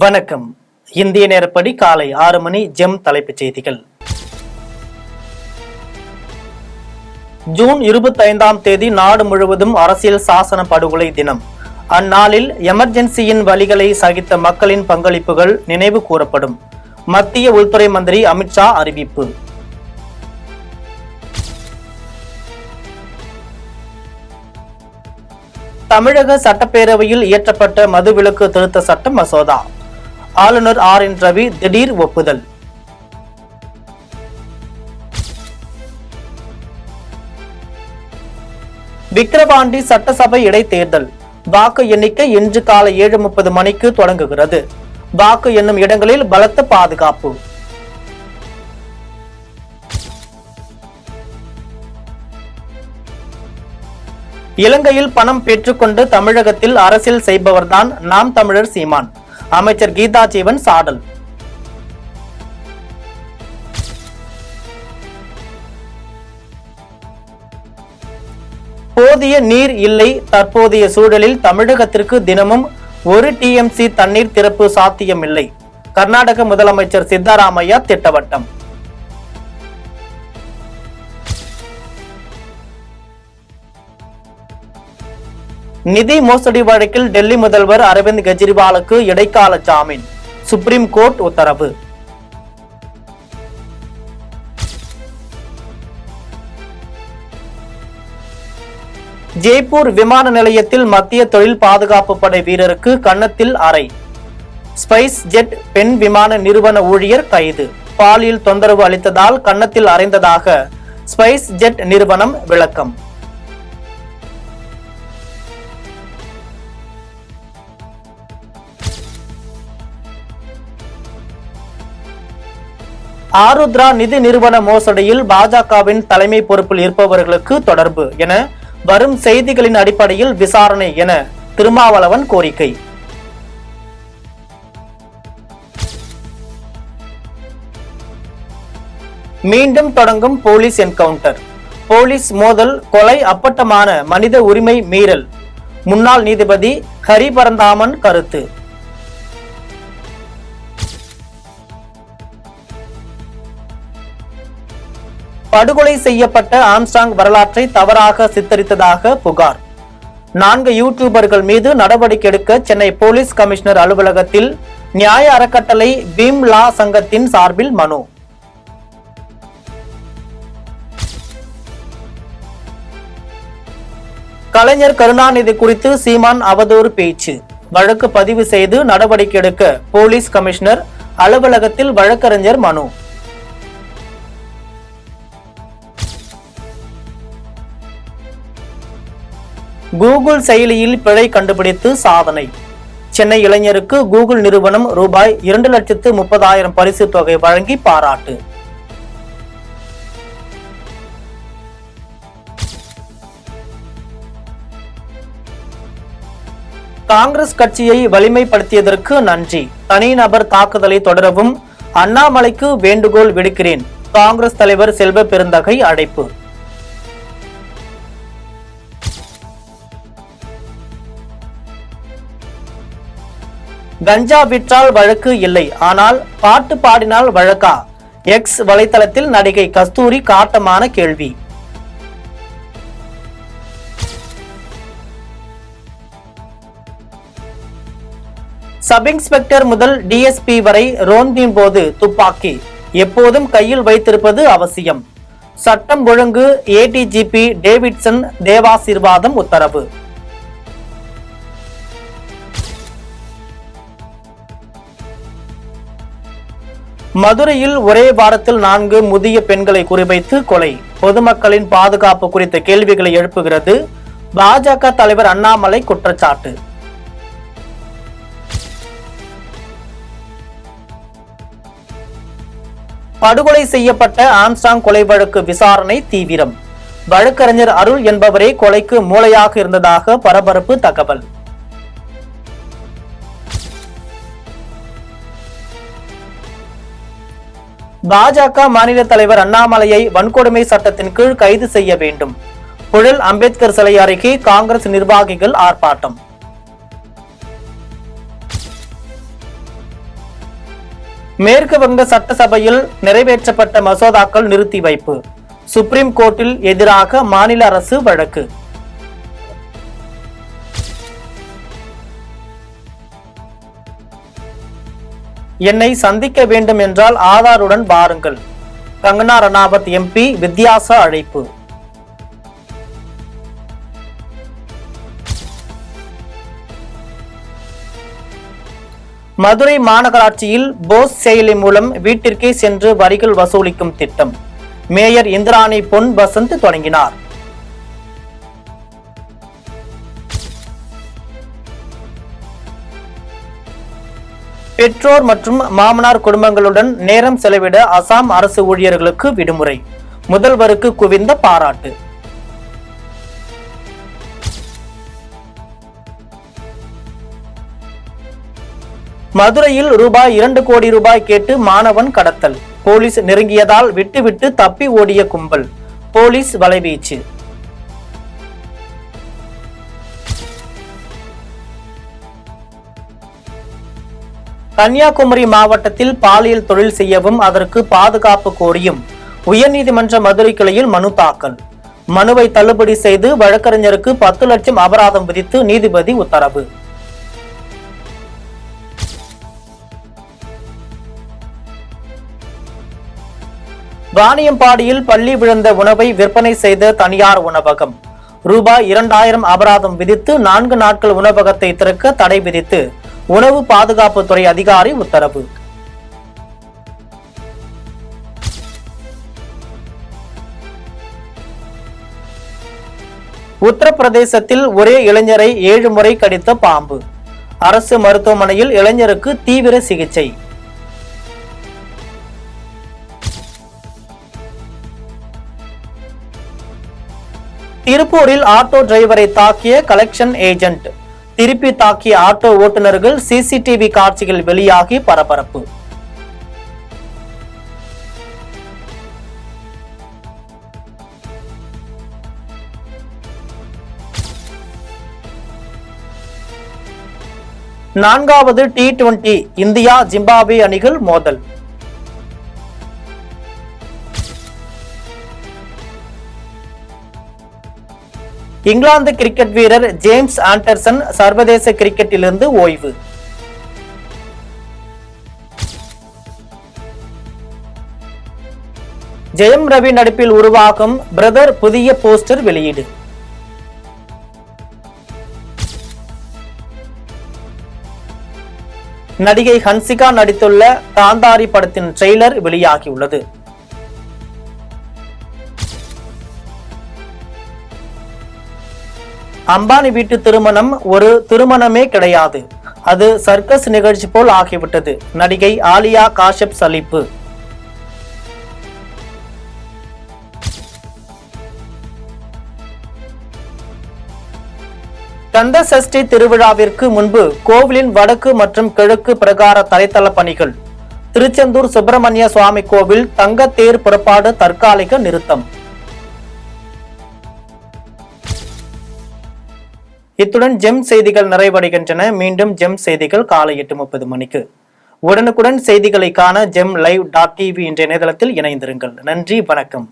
வணக்கம். இந்திய நேரப்படி காலை 6 மணி. ஜெம் தலைப்புச் செய்திகள். ஜூன் 25ஆம் தேதி நாடு முழுவதும் அரசியல் சாசன படுகொலை தினம். அந்நாளில் எமர்ஜென்சியின் வலிகளை சகித்த மக்களின் பங்களிப்புகள் நினைவு கூறப்படும். மத்திய உள்துறை மந்திரி அமித்ஷா அறிவிப்பு. தமிழக சட்டப்பேரவையில் இயற்றப்பட்ட மதுவிலக்கு திருத்த சட்ட மசோதா. ஆளுநர் RN ரவி திடீர் ஒப்புதல். விக்கிரவாண்டி சட்டசபை இடைத்தேர்தல். வாக்கு எண்ணிக்கை இன்று காலை 7:30 மணிக்கு தொடங்குகிறது. வாக்கு எண்ணும் இடங்களில் பலத்த பாதுகாப்பு. இலங்கையில் பணம் பெற்றுக்கொண்டு தமிழகத்தில் அரசியல் செய்பவர்தான் நாம் தமிழர் சீமான். அமைச்சர் கீதா ஜீவன் சாடல். போதிய நீர் இல்லை. தற்போதைய சூழலில் தமிழகத்திற்கு தினமும் 1 TMC தண்ணீர் திறப்பு சாத்தியமில்லை. கர்நாடக முதலமைச்சர் சித்தராமையா திட்டவட்டம். நிதி மோசடி வழக்கில் டெல்லி முதல்வர் அரவிந்த் கெஜ்ரிவாலுக்கு இடைக்கால ஜாமீன். சுப்ரீம் கோர்ட் உத்தரவு. ஜெய்ப்பூர் விமான நிலையத்தில் மத்திய தொழில் பாதுகாப்பு படை வீரருக்கு கன்னத்தில் அறை. ஸ்பைஸ் ஜெட் பெண் விமான நிறுவன ஊழியர் கைது. பாலியல் தொந்தரவு அளித்ததால் கன்னத்தில் அறைந்ததாக ஸ்பைஸ் ஜெட் நிறுவனம் விளக்கம். ஆருத்ரா நிதி நிறுவன மோசடியில் பாஜகவின் தலைமை பொறுப்பில் இருப்பவர்களுக்கு தொடர்பு என வரும் செய்திகளின் அடிப்படையில் விசாரணை என திருமாவளவன் கோரிக்கை. மீண்டும் தொடங்கும் போலீஸ் என்கவுண்டர். போலீஸ் மோதல், கொலை அப்பட்டமான மனித உரிமை மீறல். முன்னாள் நீதிபதி ஹரிபரந்தாமன் கருத்து. படுகொலை செய்யப்பட்ட ஆம்ஸ்ட்ராங் வரலாற்றை தவறாக சித்தரித்ததாக புகார். 4 யூடியூபர்கள் மீது நடவடிக்கை எடுக்க சென்னை போலீஸ் கமிஷனர் அலுவலகத்தில் நியாய அறக்கட்டளை பீம் லா சங்கத்தின் சார்பில் மனு. கலைஞர் கருணாநிதி குறித்து சீமான் அவதூறு பேச்சு. வழக்கு பதிவு செய்து நடவடிக்கை எடுக்க போலீஸ் கமிஷனர் அலுவலகத்தில் வழக்கறிஞர் மனு. கூகுள் செயலியில் பிழை கண்டுபிடித்து சாதனை. சென்னை இளைஞருக்கு கூகுள் நிறுவனம் ரூபாய் 2,30,000 பரிசு தொகை வழங்கி பாராட்டு. காங்கிரஸ் கட்சியை வலிமைப்படுத்தியதற்கு நன்றி. தனிநபர் தாக்குதலை தொடரவும் அண்ணாமலைக்கு வேண்டுகோள் விடுக்கிறேன். காங்கிரஸ் தலைவர் செல்வ பெருந்தகை அழைப்பு. கஞ்சா விற்றால் வழக்கு இல்லை, ஆனால் பாட்டு பாடினால் வழக்கா? எக்ஸ் வலைத்தளத்தில் நடிகை கஸ்தூரி காட்டமான கேள்வி. சப் இன்ஸ்பெக்டர் முதல் DSP வரை ரோந்தின் போது துப்பாக்கி எப்போதும் கையில் வைத்திருப்பது அவசியம். சட்டம் ஒழுங்கு ADGP டேவிட்சன் தேவாசீர்வாதம் உத்தரவு. மதுரையில் ஒரே வாரத்தில் 4 முதிய பெண்களை குறிவைத்து கொலை. பொதுமக்களின் பாதுகாப்பு குறித்த கேள்விகளை எழுப்புகிறது பாஜக தலைவர் அண்ணாமலை குற்றச்சாட்டு. படுகொலை செய்யப்பட்ட ஆம்ஸ்ட்ராங் கொலை வழக்கு விசாரணை தீவிரம். வழக்கறிஞர் அருள் என்பவரே கொலைக்கு மூளையாக இருந்ததாக பரபரப்பு தகவல். பாஜக மாநில தலைவர் அண்ணாமலையை வன்கொடுமை சட்டத்தின் கீழ் கைது செய்ய வேண்டும். புழல் அம்பேத்கர் சிலை அருகே காங்கிரஸ் நிர்வாகிகள் ஆர்ப்பாட்டம். மேற்கு வங்க சட்டசபையில் நிறைவேற்றப்பட்ட மசோதாக்கள் நிறுத்தி வைப்பு. சுப்ரீம் கோர்ட்டில் எதிராக மாநில அரசு வழக்கு. என்னை சந்திக்க வேண்டும் என்றால் ஆதாருடன் வாருங்கள். கங்கனா ரணாவத் எம்பி வித்யாசா அழைப்பு. மதுரை மாநகராட்சியில் போஸ் செயலி மூலம் வீட்டிற்கே சென்று வரிகள் வசூலிக்கும் திட்டம் மேயர் இந்திராணி பொன் வசந்த் தொடங்கினார். பெற்றோர் மற்றும் மாமனார் குடும்பங்களுடன் நேரம் செலவிட அசாம் அரசு ஊழியர்களுக்கு விடுமுறை. முதல்வருக்கு குவிந்த பாராட்டு. மதுரையில் ₹2 கோடி கேட்டு மாணவன் கடத்தல். போலீஸ் நெருங்கியதால் விட்டுவிட்டு தப்பி ஓடிய கும்பல். போலீஸ் வலைவீச்சு. கன்னியாகுமரி மாவட்டத்தில் பாலியல் தொழில் செய்யவும் அதற்கு பாதுகாப்பு கோரியும் உயர்நீதிமன்ற மதுரை கிளையில் மனு தாக்கல். மனுவை தள்ளுபடி செய்து வழக்கறிஞருக்கு 10 லட்சம் அபராதம் விதித்து நீதிபதி உத்தரவு. வாணியம்பாடியில் பள்ளி விழுந்த உணவை விற்பனை செய்த தனியார் உணவகம். ₹2000 அபராதம் விதித்து 4 நாட்கள் உணவகத்தை திறக்க தடை விதித்து உணவு பாதுகாப்புத்துறை அதிகாரி உத்தரவு. உத்தரப்பிரதேசத்தில் ஒரே இளைஞரை 7 முறை கடித்த பாம்பு. அரசு மருத்துவமனையில் இளைஞருக்கு தீவிர சிகிச்சை. திருப்பூரில் ஆட்டோ டிரைவரை தாக்கிய கலெக்ஷன் ஏஜென்ட். திருப்பி தாக்கிய ஆட்டோ ஓட்டுநர்கள் சிசிடிவி காட்சிகள் வெளியாகி பரபரப்பு. நான்காவது T20 இந்தியா ஜிம்பாப்வே அணிகள் மோதல். இங்கிலாந்து கிரிக்கெட் வீரர் ஜேம்ஸ் ஆண்டர்சன் சர்வதேச கிரிக்கெட்டிலிருந்து ஓய்வு. ஜெயம் ரவி நடிப்பில் உருவாகும் பிரதர் புதிய போஸ்டர் வெளியீடு. நடிகை ஹன்சிகா நடித்துள்ள காந்தாரி படத்தின் ட்ரெய்லர் வெளியாகியுள்ளது. அம்பானி வீட்டு திருமணம் ஒரு திருமணமே கிடையாது, அது சர்க்கஸ் நிகழ்ச்சி போல் ஆகிவிட்டது. நடிகை ஆலியா காஷ்யப் சலிப்பு. கந்த சஷ்டி திருவிழாவிற்கு முன்பு கோவிலின் வடக்கு மற்றும் கிழக்கு பிரகார தரைத்தள பணிகள். திருச்செந்தூர் சுப்பிரமணிய சுவாமி கோவில் தங்க தேர் புறப்பாடு தற்காலிக நிறுத்தம். இத்துடன் ஜெம் செய்திகள் நிறைவடைகின்றன. மீண்டும் ஜெம் செய்திகள் காலை 8:30 மணிக்கு. உடனுக்குடன் செய்திகளை காண GemLive.tv என்ற இணையதளத்தில் இணைந்திருங்கள். நன்றி, வணக்கம்.